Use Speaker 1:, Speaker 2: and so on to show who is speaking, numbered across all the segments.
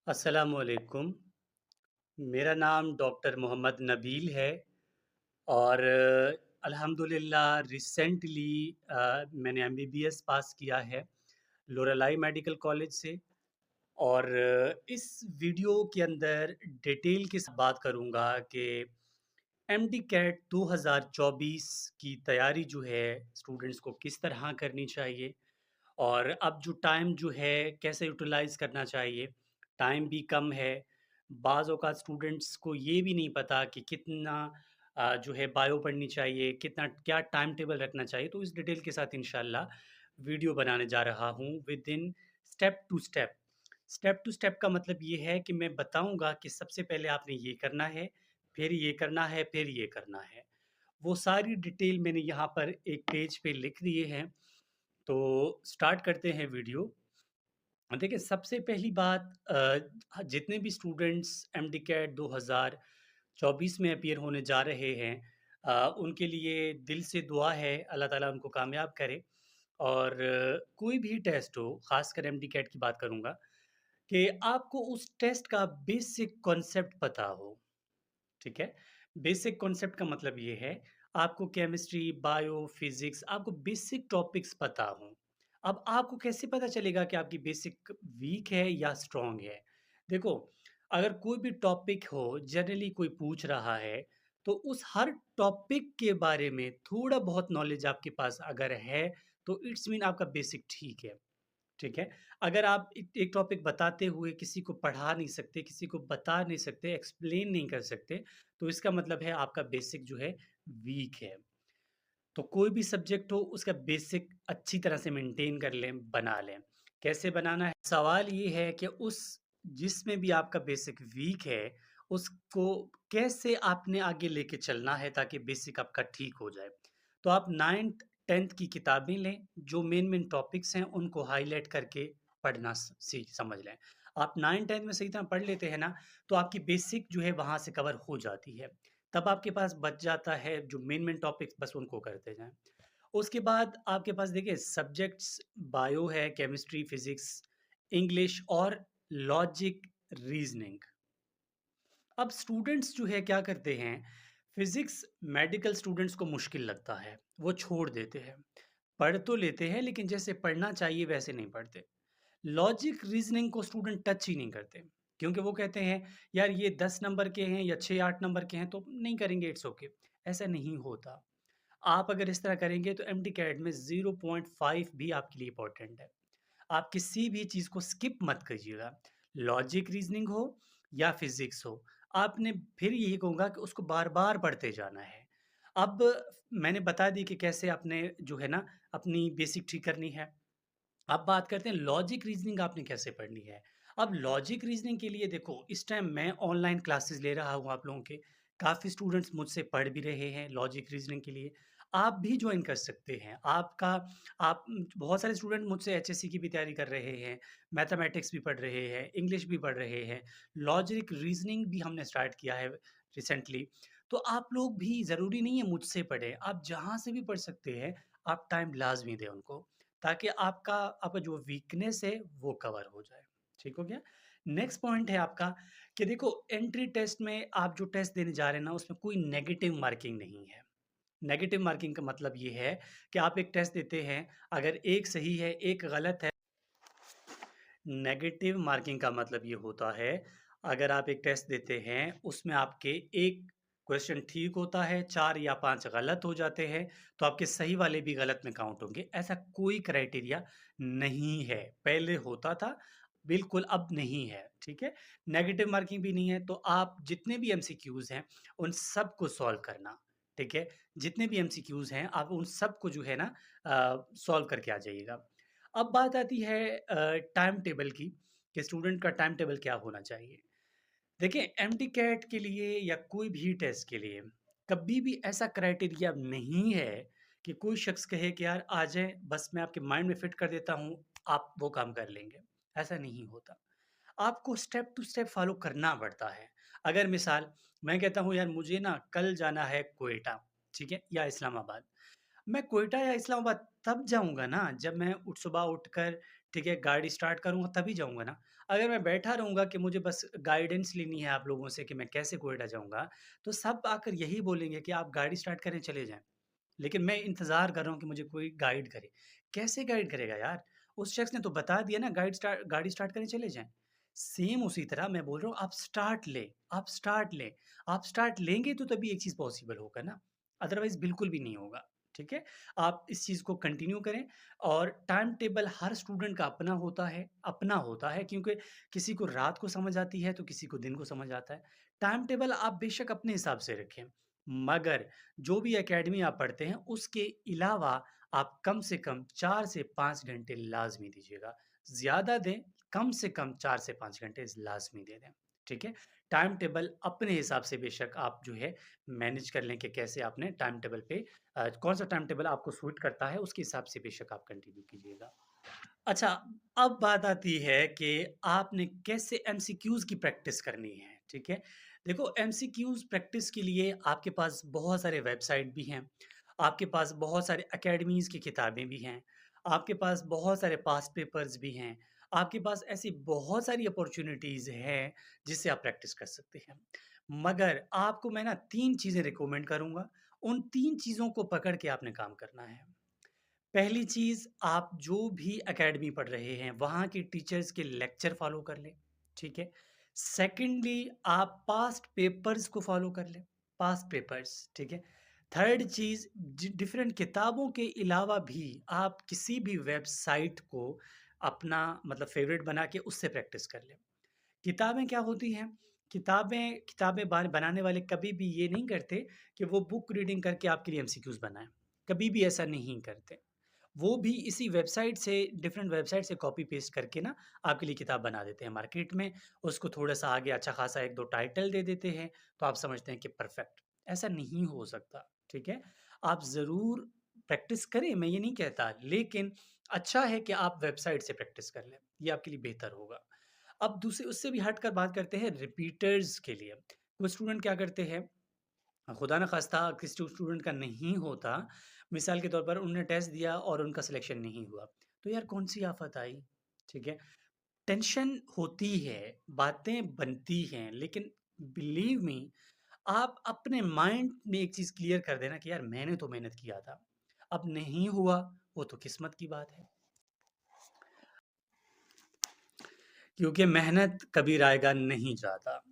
Speaker 1: अस्सलामुअलैकुम। मेरा नाम डॉक्टर मोहम्मद नबील है और अल्हम्दुलिल्लाह रिसेंटली मैंने एमबीबीएस पास किया है लोरेलाई मेडिकल कॉलेज से। और इस वीडियो के अंदर डिटेल के साथ बात करूँगा कि एमडी कैट 2024 की तैयारी जो है स्टूडेंट्स को किस तरह करनी चाहिए और अब जो टाइम जो है कैसे यूटिलाइज़ करना चाहिए। टाइम भी कम है, बाज़ औक़ात स्टूडेंट्स को ये भी नहीं पता कि कितना जो है बायो पढ़नी चाहिए, कितना क्या टाइम टेबल रखना चाहिए। तो इस डिटेल के साथ इंशाल्लाह वीडियो बनाने जा रहा हूँ within step to step. Step to step का मतलब ये है कि मैं बताऊँगा कि सबसे पहले आपने ये करना है, फिर ये करना है, फिर ये करना है। वो सारी डिटेल मैंने यहाँ पर एक पेज पे लिख दिए हैं। तो स्टार्ट करते हैं वीडियो। देखिए, सबसे पहली बात जितने भी स्टूडेंट्स एमडीकैट 2024 में अपीयर होने जा रहे हैं, उनके लिए दिल से दुआ है अल्लाह ताला उनको कामयाब करे। और कोई भी टेस्ट हो, ख़ासकर एमडीकैट की बात करूँगा, कि आपको उस टेस्ट का बेसिक कॉन्सेप्ट पता हो। ठीक है? बेसिक कॉन्सेप्ट का मतलब ये है, आपको केमिस्ट्री, बायो, फिज़िक्स आपको बेसिक टॉपिक्स पता हों। अब आपको कैसे पता चलेगा कि आपकी बेसिक वीक है या स्ट्रॉन्ग है? देखो, अगर कोई भी टॉपिक हो, जनरली कोई पूछ रहा है, तो उस हर टॉपिक के बारे में थोड़ा बहुत नॉलेज आपके पास अगर है, तो इट्स मीन आपका बेसिक ठीक है। ठीक है? अगर आप एक टॉपिक बताते हुए किसी को पढ़ा नहीं सकते, किसी को बता नहीं सकते, एक्सप्लेन नहीं कर सकते, तो इसका मतलब है आपका बेसिक जो है वीक है। तो कोई भी सब्जेक्ट हो उसका बेसिक अच्छी तरह से मेंटेन कर लें, बना लें। कैसे बनाना है? सवाल ये है कि उस जिसमें भी आपका बेसिक वीक है, उसको कैसे आपने आगे लेके चलना है ताकि बेसिक आपका ठीक हो जाए। तो आप 9th 10th की किताबें लें, जो मेन-मेन टॉपिक्स हैं उनको हाइलाइट करके पढ़ना समझ लें। आप 9th 10th में सही तरह पढ़ लेते हैं ना, तो आपकी बेसिक जो है वहाँ से कवर हो जाती है। तब आपके पास बच जाता है जो मेन-मेन टॉपिक्स, बस उनको करते जाएँ। उसके बाद आपके पास देखिए सब्जेक्ट्स बायो है, केमिस्ट्री, फिज़िक्स, इंग्लिश और लॉजिक, रीज़निंग। अब स्टूडेंट्स जो है क्या करते हैं, फिज़िक्स मेडिकल स्टूडेंट्स को मुश्किल लगता है, वो छोड़ देते हैं। पढ़ तो लेते हैं लेकिन जैसे पढ़ना चाहिए वैसे नहीं पढ़ते। लॉजिक रीज़निंग को स्टूडेंट टच ही नहीं करते, क्योंकि वो कहते हैं यार ये 10 नंबर के हैं या 6-8 नंबर के हैं तो नहीं करेंगे, इट्स ओके। ऐसा नहीं होता। आप अगर इस तरह करेंगे तो एमडी कैट में 0.5 भी आपके लिए इम्पोर्टेंट है। आप किसी भी चीज़ को स्किप मत कीजिएगा। लॉजिक रीज़निंग हो या फिज़िक्स हो, आपने फिर यही कहूँगा कि उसको बार-बार पढ़ते जाना है। अब मैंने बता दी कि कैसे आपने जो है ना अपनी बेसिक ठीक करनी है। अब बात करते हैं लॉजिक रीज़निंग आपने कैसे पढ़नी है। अब लॉजिक रीज़निंग के लिए देखो, इस टाइम मैं ऑनलाइन क्लासेस ले रहा हूँ आप लोगों के। काफ़ी स्टूडेंट्स मुझसे पढ़ भी रहे हैं लॉजिक रीज़निंग के लिए। आप भी जॉइन कर सकते हैं। आप बहुत सारे स्टूडेंट मुझसे एचएससी की भी तैयारी कर रहे हैं, मैथमेटिक्स भी पढ़ रहे हैं, इंग्लिश भी पढ़ रहे हैं। लॉजिक रीज़निंग भी हमने स्टार्ट किया है रिसेंटली। तो आप लोग भी ज़रूरी नहीं है मुझसे पढ़ें, आप जहाँ से भी पढ़ सकते हैं, आप टाइम लाज़मी दें उनको। ताकि आपका आपका जो वीकनेस है वो कवर हो जाए। ठीक हो गया? नेक्स्ट पॉइंट है आपका कि देखो एंट्री टेस्ट में आप जो टेस्ट देने जा रहे हैं ना उसमें कोई नेगेटिव मार्किंग नहीं है। नेगेटिव मार्किंग का मतलब ये है कि आप एक टेस्ट देते हैं, अगर 1 सही है, 1 गलत है। नेगेटिव मार्किंग का मतलब ये होता है, अगर आप एक टेस्ट देते हैं, उसमें आपके 1 क्वेश्चन ठीक होता है, 4 या 5 गलत हो जाते हैं, तो आपके सही वाले भी गलत में काउंट होंगे। ऐसा कोई क्राइटेरिया नहीं है। पहले होता था, बिल्कुल अब नहीं है, ठीक है? नेगेटिव मार्किंग भी नहीं है, तो आप जितने भी एमसीक्यूज़ हैं, उन सबको सॉल्व करना, ठीक है? जितने भी एमसीक्यूज़ हैं, आप उन सबको जो है ना सॉल्व करके आ जाइएगा। अब बात आती है टाइम टेबल की, कि स्टूडेंट का टाइम टेबल क्या होना चाहिए। देखिए, एमडी कैट के लिए या कोई भी टेस्ट के लिए कभी भी ऐसा क्राइटेरिया नहीं है कि कोई शख्स कहे कि यार आ जाए, बस मैं आपके माइंड में फिट कर देता हूँ, आप वो काम कर लेंगे। ऐसा नहीं होता। आपको स्टेप टू स्टेप फॉलो करना पड़ता है। अगर मिसाल मैं कहता हूँ यार मुझे ना कल जाना है क्वेटा, ठीक है? या इस्लामाबाद। मैं क्वेटा या इस्लामाबाद तब जाऊँगा ना जब मैं सुबह उठकर ठीक है? गाड़ी स्टार्ट करूँगा तभी जाऊँगा ना। अगर मैं बैठा रहूँगा कि मुझे बस गाइडेंस लेनी है आप लोगों से कि मैं कैसे कोएटा जाऊँगा, तो सब आकर यही बोलेंगे कि आप गाड़ी स्टार्ट करें, चले जाएँ। लेकिन मैं इंतज़ार कर रहा हूँ कि मुझे कोई गाइड करे। कैसे गाइड करेगा यार? उस शख्स ने तो बता दिया ना गाड़ी स्टार्ट करें चले जाएँ। सेम उसी तरह मैं बोल रहा हूँ आप स्टार्ट लें, आप स्टार्ट लें। आप स्टार्ट लेंगे तो तभी एक चीज़ पॉसिबल होगा ना, अदरवाइज़ बिल्कुल भी नहीं होगा, ठीक है? आप इस चीज़ को कंटिन्यू करें और टाइम टेबल हर स्टूडेंट का अपना होता है क्योंकि किसी को रात को समझ आती है तो किसी को दिन को समझ आता है। टाइम टेबल आप बेशक अपने हिसाब से रखें, मगर जो भी एकेडमी आप पढ़ते हैं, उसके अलावा आप कम से कम 4 से 5 घंटे लाज़मी दीजिएगा। ज़्यादा दें, कम से कम 4 से 5 घंटे लाज़मी दे दें, ठीक है? टाइम टेबल अपने हिसाब से बेशक आप जो है मैनेज कर लें कि कैसे आपने टाइम टेबल पे कौन-सा टाइम टेबल आपको सूट करता है, उसके हिसाब से बेशक आप कंटिन्यू कीजिएगा। अच्छा, अब बात आती है कि आपने कैसे एमसीक्यूज़ की प्रैक्टिस करनी है, ठीक है? देखो एमसीक्यूज़ प्रैक्टिस के लिए आपके पास बहुत सारे वेबसाइट भी हैं, आपके पास बहुत सारे अकेडमीज़ की किताबें भी हैं, आपके पास बहुत सारे पास्ट पेपर्स भी हैं, आपके पास ऐसी बहुत सारी अपॉर्च्युनिटीज़ हैं, जिससे आप प्रैक्टिस कर सकते हैं। मगर आपको मैं ना 3 चीज़ें रिकमेंड करूँगा, उन 3 चीज़ों को पकड़ के आपने काम करना है। पहली चीज़ आप जो भी एकेडमी पढ़ रहे हैं, वहाँ के टीचर्स के लेक्चर फ़ॉलो कर लें, ठीक है? सेकंडली आप पास्ट पेपर्स को फ़ॉलो कर लें, पास्ट पेपर्स, ठीक है? थर्ड चीज़ डिफरेंट किताबों के अलावा भी आप किसी भी वेबसाइट को अपना मतलब फ़ेवरेट बना के उससे प्रैक्टिस कर लें। किताबें क्या होती हैं? किताबें किताबें बनाने वाले कभी भी ये नहीं करते कि वो बुक रीडिंग करके आपके लिए एमसीक्यूज़ बनाएँ, कभी भी ऐसा नहीं करते। वो भी इसी वेबसाइट से डिफरेंट वेबसाइट से कॉपी पेस्ट करके ना आपके लिए किताब बना देते हैं मार्केट में। उसको थोड़ा-सा आगे अच्छा खासा 1-2 टाइटल दे देते हैं, तो आप समझते हैं कि परफेक्ट। ऐसा नहीं हो सकता, ठीक है? आप ज़रूर प्रैक्टिस करें, मैं ये नहीं कहता, लेकिन अच्छा है कि आप वेबसाइट से प्रैक्टिस कर लें, ये आपके लिए बेहतर होगा। अब दूसरे उससे भी हटकर बात करते हैं रिपीटर्स के लिए। कुछ स्टूडेंट क्या करते हैं खुदा न ख़ास्ता किसी स्टूडेंट का नहीं होता, मिसाल के तौर पर उन्होंने टेस्ट दिया और उनका सिलेक्शन नहीं हुआ, तो यार कौन-सी आफ़त आई, ठीक है? टेंशन होती है, बातें बनती हैं, लेकिन बिलीव मी आप अपने माइंड में एक चीज़ क्लियर कर देना कि यार मैंने तो मेहनत किया था, अब नहीं हुआ, वो तो किस्मत की बात है। क्योंकि मेहनत कभी रायगा नहीं जाता।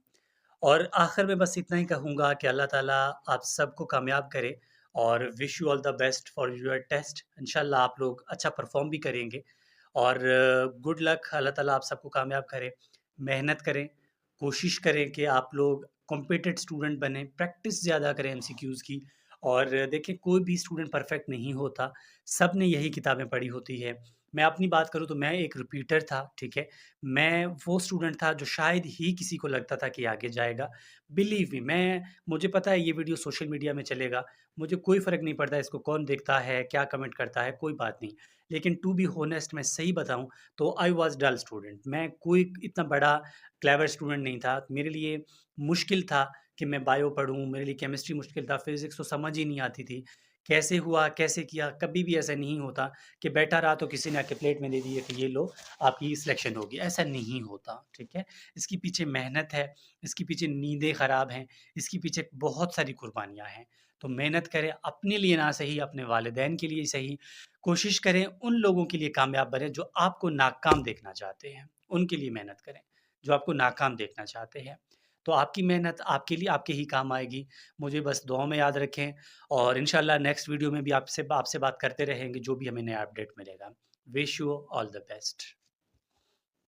Speaker 1: और आखिर में बस इतना ही कहूँगा कि अल्लाह ताला आप सबको कामयाब करे और wish you all the best for your test. इंशाल्लाह आप लोग अच्छा परफ़ॉर्म भी करेंगे और गुड लक अल्लाह ताला आप सबको कामयाब करे। मेहनत करें, कोशिश करें कि आप लोग कॉम्पिटेंट स्टूडेंट बनें, प्रैक्टिस ज़्यादा करें एमसीक्यूज़ की और देखिए कोई भी स्टूडेंट परफेक्ट नहीं होता, सब ने यही किताबें पढ़ी होती है। मैं अपनी बात करूँ तो मैं एक रिपीटर था, ठीक है? मैं वो स्टूडेंट था जो शायद ही किसी को लगता था कि आगे जाएगा। बिलीव मी मुझे पता है ये वीडियो सोशल मीडिया में चलेगा, मुझे कोई फ़र्क नहीं पड़ता इसको कौन देखता है, क्या कमेंट करता है, कोई बात नहीं। लेकिन टू बी हॉनेस्ट मैं सही बताऊँ तो आई वाज़ डल स्टूडेंट, मैं कोई इतना बड़ा क्लेवर स्टूडेंट नहीं था। मेरे लिए मुश्किल था कि मैं बायो पढ़ूँ, मेरे लिए केमिस्ट्री मुश्किल था, फिज़िक्स तो समझ ही नहीं आती थी। कैसे हुआ, कैसे किया, कभी भी ऐसा नहीं होता कि बैठा रहा तो किसी ने आके प्लेट में दे दिया कि ये लो आपकी सिलेक्शन होगी, ऐसा नहीं होता, ठीक है? इसके पीछे मेहनत है, इसके पीछे नींदें ख़राब हैं, इसके पीछे बहुत सारी कुर्बानियाँ हैं। तो मेहनत करें, अपने लिए ना सही, अपने वालिदैन के लिए सही, कोशिश करें उन लोगों के लिए कामयाब बनें जो आपको नाकाम देखना चाहते हैं, उनके लिए मेहनत करें, जो आपको नाकाम देखना चाहते हैं। तो आपकी मेहनत आपके लिए आपके ही काम आएगी। मुझे बस दुआओं में याद रखें और इंशाल्लाह नेक्स्ट वीडियो में भी आपसे आपसे बात करते रहेंगे, जो भी हमें नया अपडेट मिलेगा। Wish you all the best.